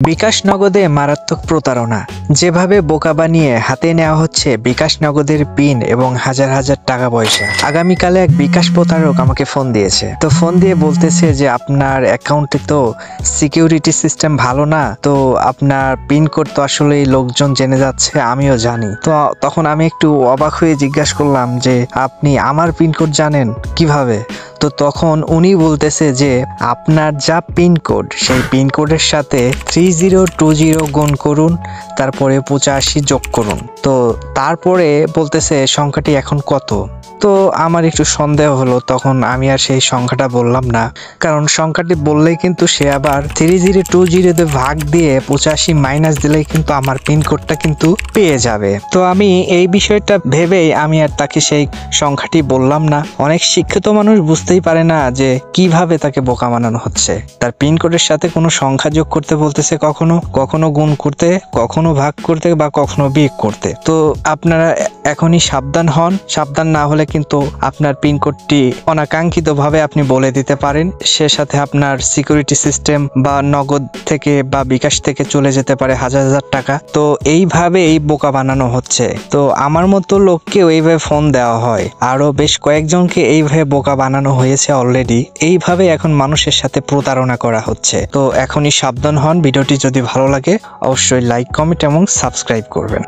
বিকাশ নগদে মারাত্মক প্রতারণা। যেভাবে বোকা বানিয়ে হাতে নেওয়া হচ্ছে বিকাশ নগদের পিন এবং হাজার হাজার টাকা পয়সা। আগামীকালে এক বিকাশ প্রতারক আমাকে ফোন দিয়েছে। তো ফোন দিয়ে বলতেছে যে আপনার অ্যাকাউন্টে তো সিকিউরিটি সিস্টেম ভালো না, তো আপনার পিন কোড তো আসলে লোকজন জেনে যাচ্ছে, আমিও জানি। তো তখন আমি একটু অবাক হয়ে জিজ্ঞাসা করলাম যে আপনি আমার পিন কোড জানেন কিভাবে? তো তখন উনি বলতেছে যে আপনার যা পিন কোড সেই পিন কোডের সাথে 3020 গুণ করুন, তারপরে 85 যোগ করুন। তো তারপরে বলতেছে সংখ্যাটি এখন কত। তো আমার একটু সন্দেহ হলো, তখন আমি আর সেই সংখ্যাটা বললাম না, কারণ সংখ্যাটি বললেই কিন্তু সে আবার 3020 ভাগ দিয়ে 85 মাইনাস দিলেই কিন্তু আমার পিন কোডটা কিন্তু পেয়ে যাবে। তো আমি এই বিষয়টা ভেবেই আমি আর তাকে সেই সংখ্যাটি বললাম না। অনেক শিক্ষিত মানুষ বুঝতেই পারে না যে কিভাবে তাকে বোকা বানানো হচ্ছে। তার পিন কোডের সাথে কোনো সংখ্যা যোগ করতে বলতেছে, কখনো গুণ করতে, কখনো ভাগ করতে বা কখনো বিয়োগ করতে। তো আপনারা এখনই সাবধান হন। সাবধান না হলে কিন্তু আপনার পিন কোডটি অনাকাঙ্ক্ষিতভাবে আপনি বলে দিতে পারেন, সে সাথে আপনার সিকিউরিটি সিস্টেম বা নগদ থেকে বা বিকাশ থেকে চলে যেতে পারে হাজার হাজার টাকা। তো এইভাবে এই বোকা বানানো হচ্ছে। তো আমার মতো লোককেও এইভাবে ফোন দেওয়া হয়, আরো বেশ কয়েকজনকে এইভাবে বোকা বানানো হয়েছে অলরেডি। এইভাবে এখন মানুষের সাথে প্রতারণা করা হচ্ছে। তো এখনই সাবধান হন। ভিডিওটি যদি ভালো লাগে অবশ্যই লাইক, কমেন্ট এবং সাবস্ক্রাইব করবেন।